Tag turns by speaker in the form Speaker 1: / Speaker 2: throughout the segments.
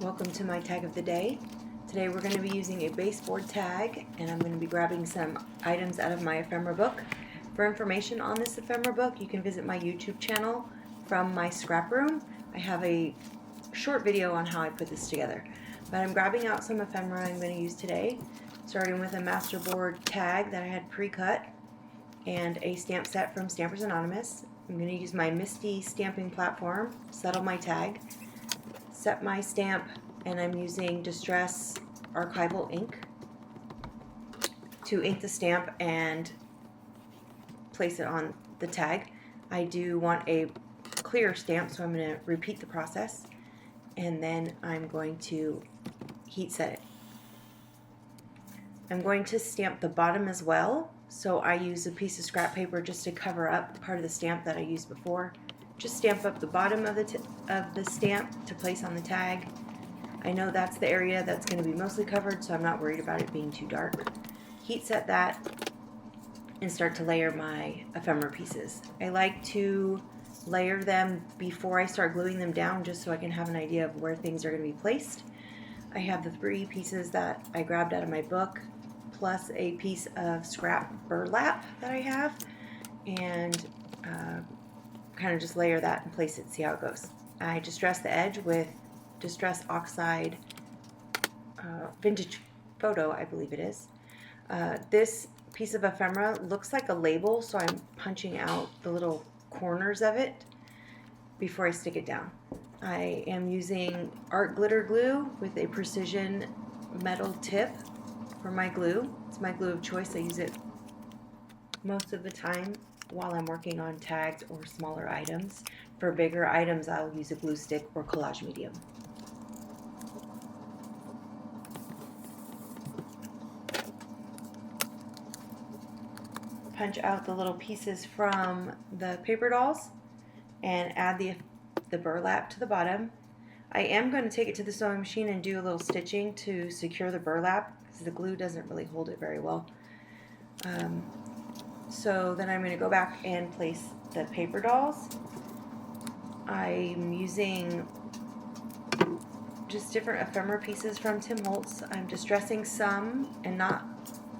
Speaker 1: Welcome to my tag of the day. Today we're going to be using a baseboard tag, and I'm going to be grabbing some items out of my ephemera book. For information on this ephemera book, you can visit my YouTube channel from my scrap room. I have a short video on how I put this together. But I'm grabbing out some ephemera I'm going to use today, starting with a Masterboard tag that I had pre-cut and a stamp set from Stampers Anonymous. I'm going to use my Misty stamping platform, settle my tag, set my stamp, and I'm using Distress Archival Ink to ink the stamp and place it on the tag. I do want a clear stamp, so I'm going to repeat the process, and then I'm going to heat set it. I'm going to stamp the bottom as well, so I use a piece of scrap paper just to cover up part of the stamp that I used before. Just stamp up the bottom of the stamp to place on the tag. I know that's the area that's going to be mostly covered, so I'm not worried about it being too dark. Heat set that and start to layer my ephemera pieces. I like to layer them before I start gluing them down, just so I can have an idea of where things are going to be placed. I have the 3 pieces that I grabbed out of my book, plus a piece of scrap burlap that I have, and kind of just layer that and place it, see how it goes. I distress the edge with Distress Oxide Vintage Photo, I believe it is. This piece of ephemera looks like a label, so I'm punching out the little corners of it before I stick it down. I am using art glitter glue with a precision metal tip for my glue. It's my glue of choice. I use it most of the time while I'm working on tags or smaller items. For bigger items, I'll use a glue stick or collage medium. Punch out the little pieces from the paper dolls and add the burlap to the bottom. I am going to take it to the sewing machine and do a little stitching to secure the burlap, because the glue doesn't really hold it very well. So then I'm going to go back and place the paper dolls. I'm using just different ephemera pieces from Tim Holtz. I'm distressing some,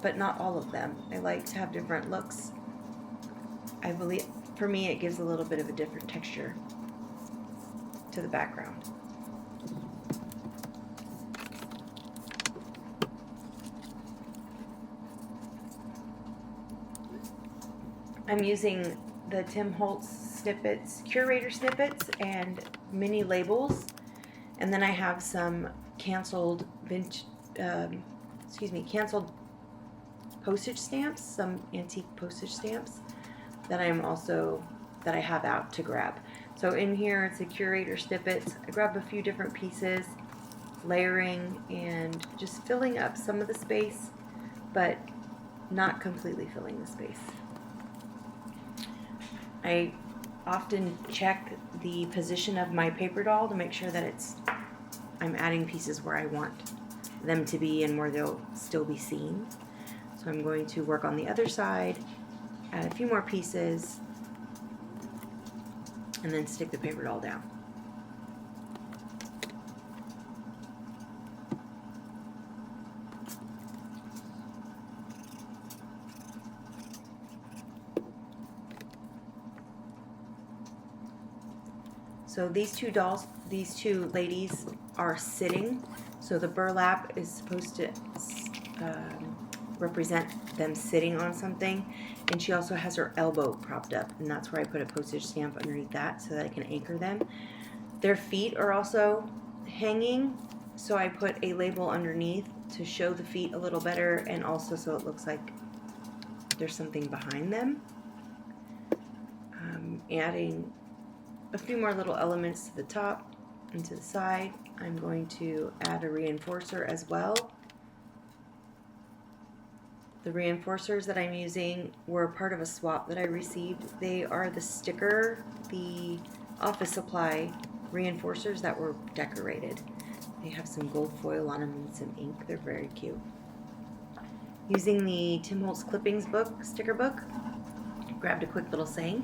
Speaker 1: but not all of them. I like to have different looks. I believe for me it gives a little bit of a different texture to the background. I'm using the Tim Holtz Snippets, Curator Snippets, and mini labels, and then I have some canceled canceled postage stamps, some antique postage stamps that I have out to grab. So in here it's a Curator Snippets. I grabbed a few different pieces, layering and just filling up some of the space, but not completely filling the space. I often check the position of my paper doll to make sure that I'm adding pieces where I want them to be and where they'll still be seen. So I'm going to work on the other side, add a few more pieces, and then stick the paper doll down. So these two ladies are sitting, so the burlap is supposed to represent them sitting on something, and she also has her elbow propped up, and that's where I put a postage stamp underneath that so that I can anchor them. Their feet are also hanging, so I put a label underneath to show the feet a little better, and also so it looks like there's something behind them. Adding a few more little elements to the top and to the side. I'm going to add a reinforcer as well. The reinforcers that I'm using were part of a swap that I received. They are the office supply reinforcers that were decorated. They have some gold foil on them and some ink. They're very cute. Using the Tim Holtz Clippings book, sticker book, grabbed a quick little saying.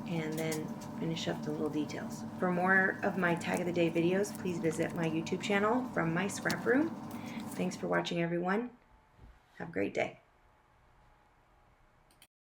Speaker 1: and then finish up the little details. For more of my Tag of the Day videos, please visit my YouTube channel, From My Scrap Room. Thanks for watching, everyone. Have a great day.